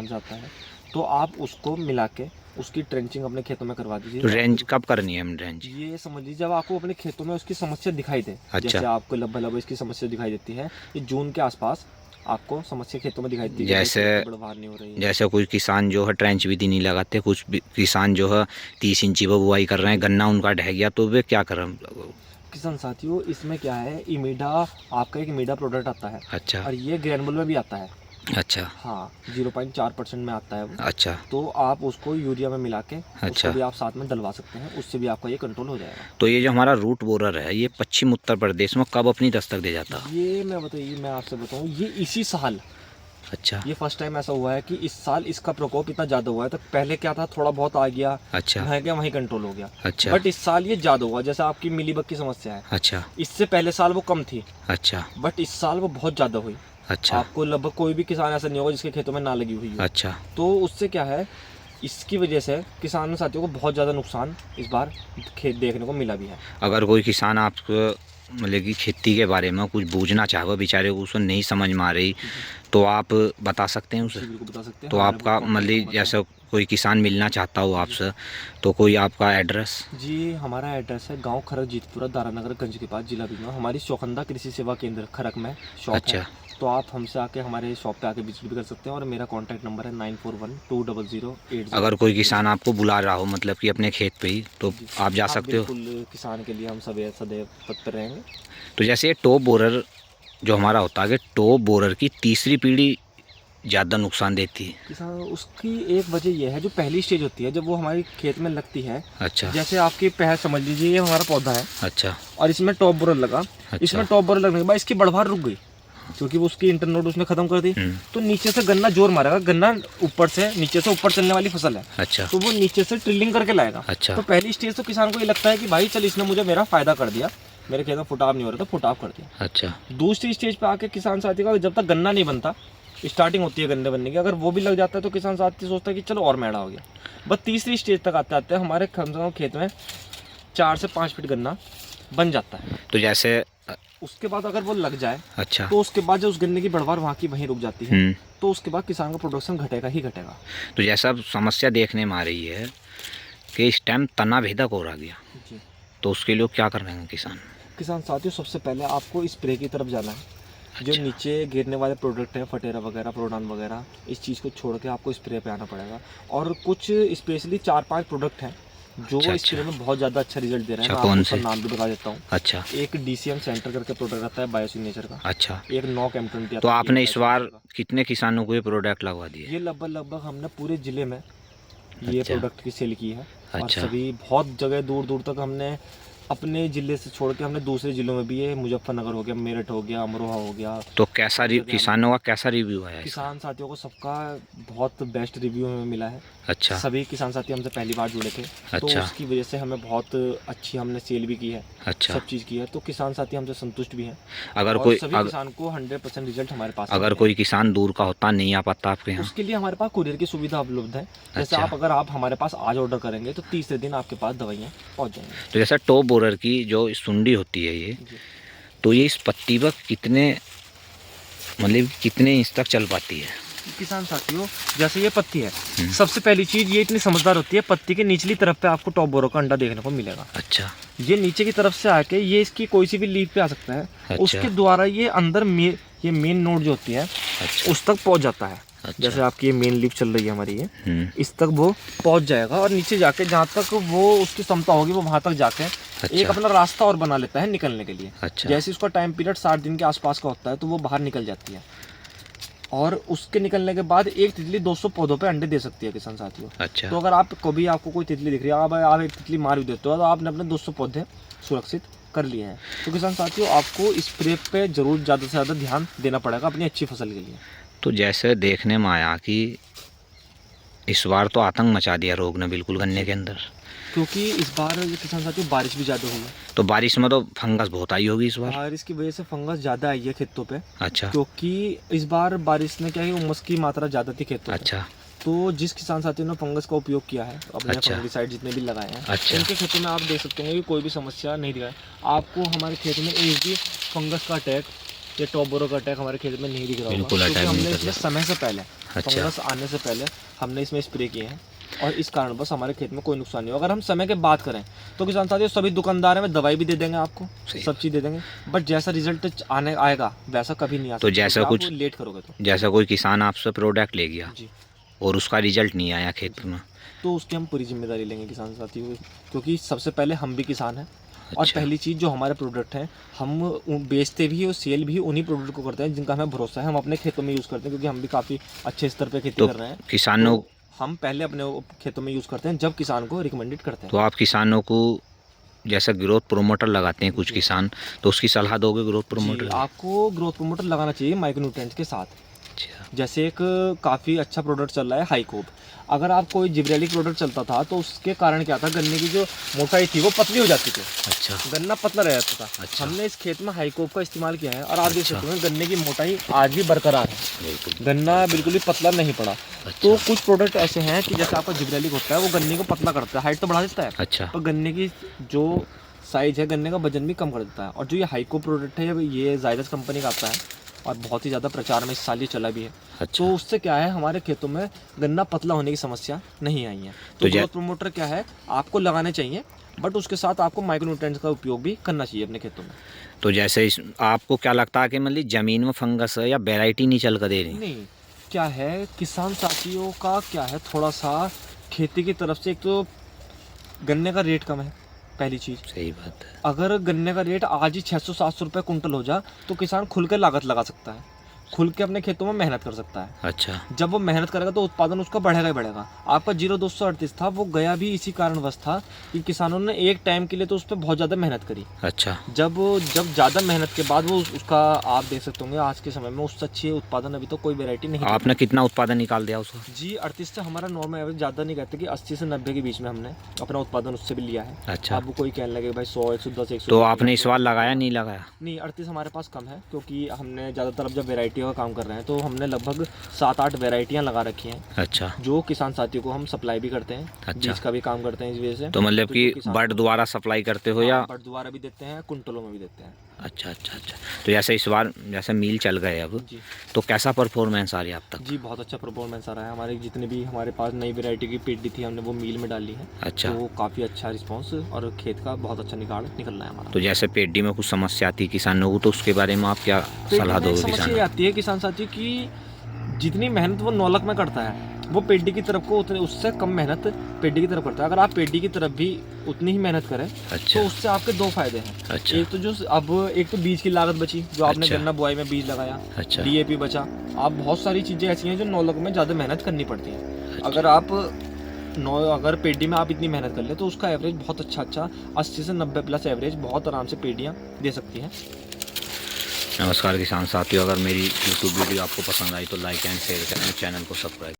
जाता है, तो आप उसको मिला के उसकी ट्रेंचिंग अपने खेतों में करवा दीजिए। तो रेंज कब करनी है हम रेंज? ये समझ लीजिए जब आपको अपने खेतों में उसकी समस्या दिखाई दे। अच्छा। जैसे आपको लब्बा इसकी समस्या दिखाई देती है, ये जून के आसपास आपको समस्या खेतों में दिखाई देती है। जैसे बढ़वार नहीं हो रही है। जैसे कुछ किसान जो है ट्रेंच विधि नहीं लगाते, कुछ किसान जो है 30 इंची पर बुआई कर रहे हैं, गन्ना उनका ढह गया, तो वे क्या करें? किसान साथियों, इसमें क्या है, इमीडा आपका एक इमीडा प्रोडक्ट आता है। अच्छा। और ये ग्रैनुल में भी आता है। अच्छा। हाँ, 0.4% में आता है वो। अच्छा। तो आप उसको यूरिया में मिला के अच्छा। उसको भी आप साथ में डलवा सकते हैं, उससे भी आपका ये कंट्रोल हो जाएगा। तो ये जो हमारा रूट बोरर है, ये पश्चिम उत्तर प्रदेश में कब अपनी दस्तक दे जाता? ये मैं आपसे बताऊं, ये इसी साल, अच्छा। ये फर्स्ट टाइम ऐसा हुआ है कि इस साल इसका प्रकोप इतना ज़्यादा हुआ है। तो पहले क्या था, थोड़ा बहुत आ गया, अच्छा। वहीं गया वहीं कंट्रोल हो गया। अच्छा। बट इस साल ये ज़्यादा हुआ। जैसे आपकी मिलीबग की समस्या है, अच्छा। इससे पहले साल वो कम थी, अच्छा। बट इस साल वो बहुत ज़्यादा हुई। अच्छा। आपको लगभग कोई भी किसान ऐसा नहीं होगा जिसके खेतों में ना लगी हुई हो। अच्छा। तो उससे क्या है, इसकी वजह से किसान साथियों को बहुत ज़्यादा नुकसान इस बार खेत देखने को मिला भी है। अगर कोई किसान आपको मतलब कि खेती के बारे में कुछ बूझना चाहे, बेचारे को उसको नहीं समझ में आ रही, तो आप बता सकते हैं उसे? बिल्कुल बता सकते हैं। तो आपका मतलब जैसे कोई किसान मिलना चाहता हो आपसे, तो कोई आपका एड्रेस? जी, हमारा एड्रेस है गांव खरक जीतपुरा, दारानगर गंज के पास, जिला बीना। हमारी चौखंदा कृषि सेवा केंद्र खरक में शॉप अच्छा। है। तो आप हमसे आके हमारे शॉप पे आके विजिट भी कर सकते हैं। और मेरा कॉन्टैक्ट नंबर है 94120080। अगर कोई किसान आपको बुला रहा हो मतलब कि अपने खेत पे ही, तो आप जा सकते हो? बिल्कुल, किसान के लिए हम सदैव तत्पर रहेंगे। तो जैसे ये टॉप बोरर जो हमारा होता है, कि टॉप बोरर की तीसरी पीढ़ी ज़्यादा नुकसान देती है? किसान उसकी एक वजह यह है, जो पहली स्टेज होती है जब वो हमारे खेत में लगती है। अच्छा। जैसे आपकी पहल समझ लीजिए, ये हमारा पौधा है। अच्छा। और इसमें टॉप बोरर लगा। अच्छा। इसमें टॉप बोरर लगने के बाद इसकी बढ़वार रुक गई, क्योंकि वो उसकी इंटरनोड उसने खत्म कर दी। तो नीचे से गन्ना जोर मारेगा। गन्ना ऊपर से नीचे से ऊपर चलने वाली फसल है। अच्छा। तो वो नीचे से ट्रिलिंग करके लाएगा। अच्छा। तो पहली स्टेज तो किसान को ये लगता है कि भाई चल, इसने मुझे मेरा फायदा कर दिया, मेरे खेत में फुटाव नहीं हो रहा था, फुटाव कर दिया। अच्छा। दूसरी स्टेज पे आके किसान साथी का जब तक गन्ना नहीं बनता, स्टार्टिंग होती है गन्ने बनने की, अगर वो भी लग जाता है तो किसान साथी सोचता है कि चलो और मैड़ा हो गया। बस तीसरी स्टेज तक आते आते हमारे कम से कम खेत में 4 से 5 फीट गन्ना बन जाता है। तो जैसे उसके बाद अगर वो लग जाए, अच्छा, तो उसके बाद जो उस गन्ने की बढ़वार वहाँ की वहीं रुक जाती है। तो उसके बाद किसान का प्रोडक्शन घटेगा ही घटेगा। तो जैसा समस्या देखने में आ रही है कि इस टाइम तना भेदक हो रहा गया जी, तो उसके लिए क्या कर रहे हैं किसान साथियों, सबसे पहले आपको स्प्रे की तरफ जाना है। जो अच्छा। नीचे गिरने वाले प्रोडक्ट हैं, फटेरा वगैरह, प्रोडान वगैरह, इस चीज़ को छोड़ के आपको स्प्रे पे आना पड़ेगा। और कुछ स्पेशली 4-5 प्रोडक्ट हैं जो अच्छा। स्प्रे में बहुत ज़्यादा अच्छा रिजल्ट दे रहे हैं। अच्छा, मैं कौन आपको से? नाम भी बता देता हूँ। अच्छा। एक DCM सेंटर करके प्रोडक्ट आता है, बायोसिग्नेचर का। अच्छा। एक नॉक M20। तो आपने इस बार कितने किसानों को ये प्रोडक्ट लगवा दिए? ये लगभग हमने पूरे ज़िले में ये अच्छा। प्रोडक्ट की सेल की है। और अच्छा। सभी बहुत जगह दूर दूर तक हमने अपने ज़िले से छोड़ के हमने दूसरे ज़िलों में भी, ये मुजफ्फरनगर हो गया, मेरठ हो गया, अमरोहा हो गया। तो कैसा किसानों का कैसा रिव्यू आया? किसान साथियों को सबका बहुत बेस्ट रिव्यू हमें मिला है। अच्छा। सभी किसान साथी हमसे पहली बार जुड़े थे। तो अच्छा। उसकी वजह से हमें बहुत अच्छी हमने सेल भी की है। अच्छा। सब चीज़ की है, तो किसान साथी हमसे संतुष्ट भी हैं। अगर और कोई सभी किसान को 100% रिजल्ट हमारे पास अगर कोई किसान दूर का होता, नहीं आ पाता आपके यहाँ, उसके लिए हमारे पास कुरियर की सुविधा उपलब्ध है। जैसे अच्छा। अगर आप हमारे पास आज ऑर्डर करेंगे तो तीसरे दिन आपके पास दवाइयाँ पहुँच जाएंगी। तो जैसा टॉप बोरर की जो सुंडी होती है ये, तो ये इस पत्ती पर कितने मतलब कितने इंच तक चल पाती है? किसान साथियों, जैसे ये पत्ती है, सबसे पहली चीज ये इतनी समझदार होती है, पत्ती के निचली तरफ पे आपको टॉप बोरर का अंडा देखने को मिलेगा। अच्छा। ये नीचे की तरफ से आके ये इसकी कोई सी भी लीफ पे आ सकता है। अच्छा। उसके द्वारा ये अंदर ये मेन नोड जो होती है, अच्छा। उस तक पहुंच जाता है। अच्छा। जैसे आपकी ये मेन लीफ चल रही है हमारी, ये इस तक वो पहुंच जाएगा और नीचे जाके जहाँ तक वो उसकी क्षमता होगी वो वहां तक जाके एक अपना रास्ता और बना लेता है निकलने के लिए। अच्छा। जैसे उसका टाइम पीरियड 60 दिन के आसपास का होता है, तो वो बाहर निकल जाती है। और उसके निकलने के बाद एक तितली 200 पौधों पे अंडे दे सकती है किसान साथियों। अच्छा। तो अगर आप कभी आपको कोई तितली दिख रही है, आप एक तितली मार भी देते हो, तो आपने अपने 200 पौधे सुरक्षित कर लिए हैं। तो किसान साथियों, आपको स्प्रे पे जरूर ज़्यादा से ज़्यादा ध्यान देना पड़ेगा अपनी अच्छी फसल के लिए। तो जैसे देखने में आया कि इस बार तो आतंक मचा दिया रोग ने बिल्कुल गन्ने के अंदर, क्योंकि इस बार किसान साथियों बारिश भी ज़्यादा हुई है। तो बारिश में तो फंगस बहुत आई होगी इस बार? बारिश की वजह से फंगस ज़्यादा आई है खेतों पे। अच्छा। क्योंकि इस बार बारिश ने क्या है, उमस की मात्रा ज़्यादा थी खेतों पे। अच्छा। तो जिस किसान साथियों ने फंगस का उपयोग किया है, अपने अच्छा। फंगिसाइड जितने भी लगाए हैं, अच्छा। इनके खेतों में आप देख सकते हैं कि कोई भी समस्या नहीं दिखा है आपको। हमारे खेत में एक भी फंगस का अटैक ये टॉप बोरो का अटैक हमारे खेत में नहीं दिख रहा होगा, बिल्कुल क्योंकि attack नहीं हमने कर इसमें रहा। समय से पहले अच्छा। फंगस आने से पहले हमने इसमें स्प्रे किए हैं और इस कारण बस हमारे खेत में कोई नुकसान नहीं हो। अगर हम समय के बात करें तो किसान साथियों सभी दुकानदार में दवाई भी दे देंगे आपको, सही सब चीज़ दे देंगे, बट जैसा रिजल्ट आएगा वैसा कभी नहीं आ तो सकता, जैसा क्योंकि आप कुछ- लेट करोगे तो। जैसा कोई किसान आपसे प्रोडक्ट ले गया जी, और उसका रिजल्ट नहीं आया खेत में, तो उसकी हम पूरी जिम्मेदारी लेंगे किसान साथियों, क्योंकि सबसे पहले हम भी किसान हैं। और अच्छा। पहली चीज़ जो हमारे प्रोडक्ट हैं हम बेचते भी और सेल भी उन्हीं प्रोडक्ट को करते हैं जिनका हमें भरोसा है, हम अपने खेतों में यूज़ करते हैं, क्योंकि हम भी काफ़ी अच्छे स्तर पे खेती तो कर रहे हैं। किसानों तो हम पहले अपने खेतों में यूज़ करते हैं जब किसान को रिकमेंडेड करते हैं। तो आप किसानों को जैसा ग्रोथ प्रोमोटर लगाते हैं कुछ जी। किसान, तो उसकी सलाह दोगे ग्रोथ जी, प्रोमोटर? आपको ग्रोथ प्रमोटर लगाना चाहिए माइक्रोन्यूट्रिएंट्स के साथ। अच्छा। जैसे एक काफ़ी अच्छा प्रोडक्ट चल रहा है हाईकोप। अगर आप कोई जिब्रेलिक प्रोडक्ट चलता था तो उसके कारण क्या था, गन्ने की जो मोटाई थी वो पतली हो जाती थी, अच्छा। गन्ना पतला रह जाता था। अच्छा। हमने इस खेत में हाईकोप का इस्तेमाल किया है और आप देख अच्छा। सकते हैं गन्ने की मोटाई आज भी बरकरार है, बिल्कुल। गन्ना बिल्कुल भी पतला नहीं पड़ा। अच्छा। तो कुछ प्रोडक्ट ऐसे हैं कि जैसे आपका जिब्रेलिक होता है वो गन्ने को पतला करता है, हाइट तो बढ़ा देता है, अच्छा। पर गन्ने की जो साइज है गन्ने का वजन भी कम कर देता है। और जो ये हाईकोप प्रोडक्ट है ये जायदस कंपनी का आता है और बहुत ही ज़्यादा प्रचार में इस साल ये चला भी है। अच्छा। तो उससे क्या है, हमारे खेतों में गन्ना पतला होने की समस्या नहीं आई है। तो तो ग्रोथ प्रमोटर क्या है, आपको लगाने चाहिए, बट उसके साथ आपको माइक्रोन्यूट्रिएंट्स का उपयोग भी करना चाहिए अपने खेतों में। तो जैसे आपको क्या लगता है कि मतलब ज़मीन में फंगस है या वैरायटी नहीं चल कर दे रही? नहीं, क्या है किसान साथियों का क्या है, थोड़ा सा खेती की तरफ से एक तो गन्ने का रेट कम है, पहली चीज़। सही बात है। अगर गन्ने का रेट आज ही 600-700 रुपये कुंटल हो जा तो किसान खुल के लागत लगा सकता है, खुल के अपने खेतों में मेहनत कर सकता है। अच्छा। जब वो मेहनत करेगा तो उत्पादन उसका बढ़ेगा ही बढ़ेगा। आपका 0238 था वो गया भी इसी कारणवश था कि किसानों ने एक टाइम के लिए तो उस पर बहुत ज़्यादा मेहनत करी। अच्छा। जब ज़्यादा मेहनत के बाद वो उसका आप देख सकते होंगे आज के समय में उससे अच्छी उत्पादन अभी तो कोई वेरायटी नहीं आपने कितना उत्पादन निकाल दिया उसका? जी 38 से हमारा नॉर्मल एवरेज ज़्यादा नहीं कहते कि 80 से 90 के बीच में हमने अपना उत्पादन उससे भी लिया है। अच्छा। अब कोई कहने लगे भाई 100, 110, 100। तो आपने इस बार लगाया नहीं लगाया? नहीं, 38 हमारे पास कम है, क्योंकि हमने ज़्यादातर अब जब वेराइटियों का काम कर रहे हैं तो हमने लगभग 7-8 वेराइटियाँ लगा रखी हैं, अच्छा। जो किसान साथियों को हम सप्लाई भी करते हैं। अच्छा। बीज का भी काम करते हैं इस वजह से। तो मतलब जो कि किसान- बर्ड द्वारा सप्लाई करते हो या? बट दोबारा भी देते हैं, कुंटलों में भी देते हैं। अच्छा अच्छा अच्छा। तो जैसे इस बार जैसे मील चल गए अब, जी तो कैसा परफॉर्मेंस आ रही है अब तक? जी, बहुत अच्छा परफॉर्मेंस आ रहा है। हमारे जितने भी हमारे पास नई वेराइटी की पेडी थी हमने वो मील में डाली है। अच्छा। तो काफ़ी अच्छा रिस्पांस और खेत का बहुत अच्छा निकाल निकल रहा है हमारा। तो जैसे पेडी में कुछ समस्या आती है किसानों को, तो उसके बारे में आप क्या सलाह दोगे समस्या किसानों ये आती है किसान साथी की, जितनी मेहनत वो नौलख में करता है वो पेडी की तरफ को उतने उससे कम मेहनत पेडी की तरफ करता है। अगर आप पेडी की तरफ भी उतनी ही मेहनत करें अच्छा। तो उससे आपके दो फायदे हैं। अच्छा। एक तो बीज की लागत बची, जो आपने अच्छा। गन्ना बुआई में बीज लगाया, अच्छा। DAP बचा। आप बहुत सारी चीज़ें ऐसी हैं जो नौलख में ज़्यादा मेहनत करनी पड़ती हैं। अच्छा। अगर पेडी में आप इतनी मेहनत कर ले तो उसका एवरेज बहुत अच्छा 80 से 90 प्लस एवरेज बहुत आराम से पेडियाँ दे सकती हैं। नमस्कार किसान साथियों, अगर मेरी यूट्यूब वीडियो आपको पसंद आई तो लाइक एंड शेयर करें, चैनल को सब्सक्राइब